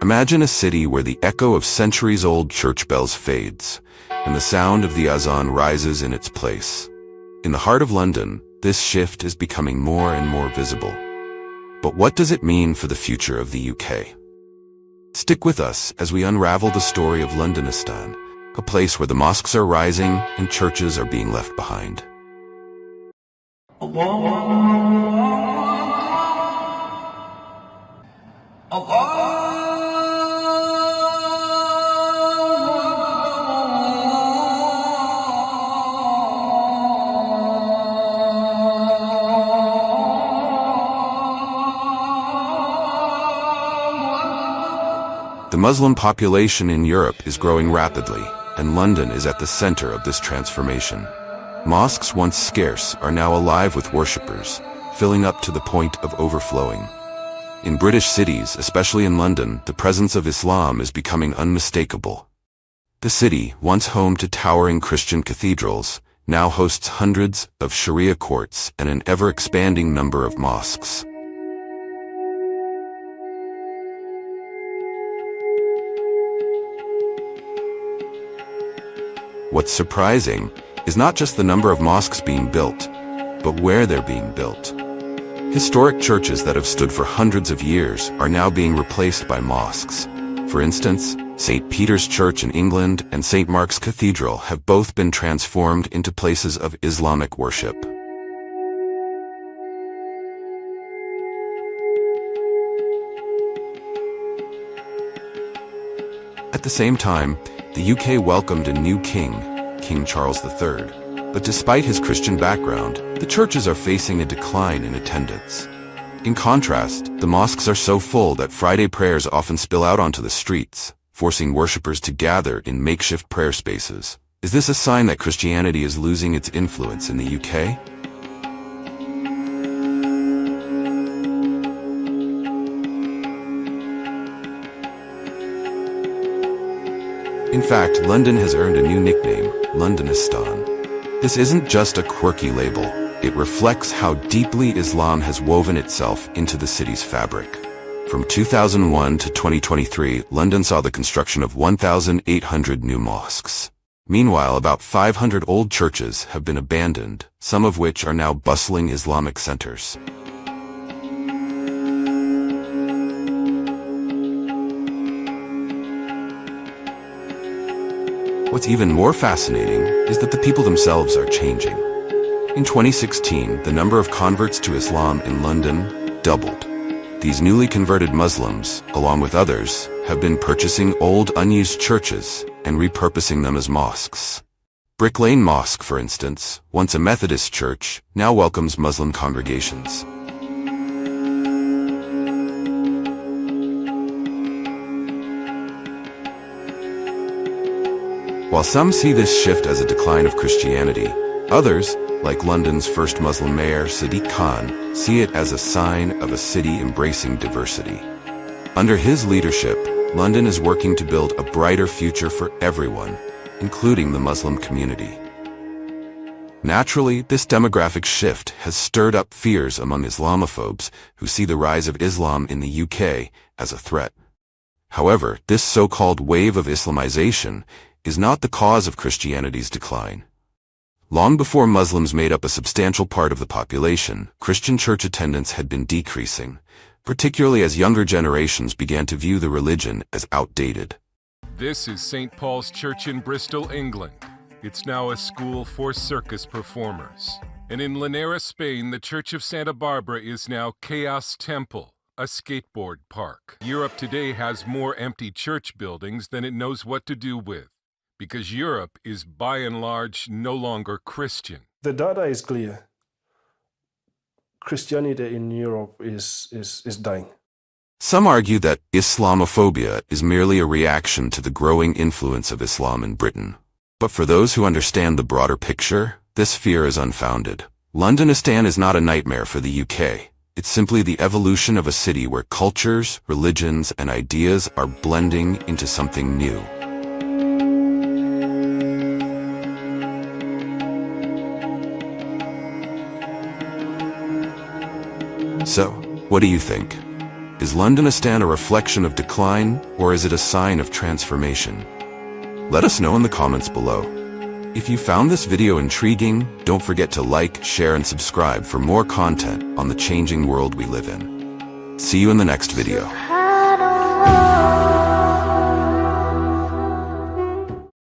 Imagine a city where the echo of centuries-old church bells fades, and the sound of the azan rises in its place. In the heart of London, this shift is becoming more and more visible. But what does it mean for the future of the UK? Stick with us as we unravel the story of Londonistan, a place where the mosques are rising and churches are being left behind. The Muslim population in Europe is growing rapidly, and London is at the center of this transformation. Mosques, once scarce, are now alive with worshippers, filling up to the point of overflowing. In British cities, especially in London, the presence of Islam is becoming unmistakable. The city, once home to towering Christian cathedrals, now hosts hundreds of Sharia courts and an ever-expanding number of mosques. What's surprising is not just the number of mosques being built, but where they're being built. Historic churches that have stood for hundreds of years are now being replaced by mosques. For instance, St. Peter's Church in England and St. Mark's Cathedral have both been transformed into places of Islamic worship. At the same time, the UK welcomed a new king, King Charles III. But despite his Christian background, the churches are facing a decline in attendance. In contrast, the mosques are so full that Friday prayers often spill out onto the streets, forcing worshippers to gather in makeshift prayer spaces. Is this a sign that Christianity is losing its influence in the UK? In fact, London has earned a new nickname, Londonistan. This isn't just a quirky label. It reflects how deeply Islam has woven itself into the city's fabric. From 2001 to 2023, London saw the construction of 1,800 new mosques. Meanwhile, about 500 old churches have been abandoned, some of which are now bustling Islamic centers. What's even more fascinating is that the people themselves are changing. In 2016, the number of converts to Islam in London doubled. These newly converted Muslims, along with others, have been purchasing old unused churches and repurposing them as mosques. Brick Lane Mosque, for instance, once a Methodist church, now welcomes Muslim congregations. While some see this shift as a decline of Christianity, others, like London's first Muslim mayor, Sadiq Khan, see it as a sign of a city embracing diversity. Under his leadership, London is working to build a brighter future for everyone, including the Muslim community. Naturally, this demographic shift has stirred up fears among Islamophobes who see the rise of Islam in the UK as a threat. However, this so-called wave of Islamization is not the cause of Christianity's decline. Long before Muslims made up a substantial part of the population, Christian church attendance had been decreasing, particularly as younger generations began to view the religion as outdated. This is St. Paul's Church in Bristol, England. It's now a school for circus performers. And in Linares, Spain, the Church of Santa Barbara is now Chaos Temple, a skateboard park. Europe today has more empty church buildings than it knows what to do with, because Europe is by and large no longer Christian. The data is clear. Christianity in Europe is dying. Some argue that Islamophobia is merely a reaction to the growing influence of Islam in Britain. But for those who understand the broader picture, this fear is unfounded. Londonistan is not a nightmare for the UK. It's simply the evolution of a city where cultures, religions, and ideas are blending into something new. So, what do you think? Is Londonistan a reflection of decline, or is it a sign of transformation? Let us know in the comments below. If you found this video intriguing, don't forget to like, share, and subscribe for more content on the changing world we live in. See you in the next video.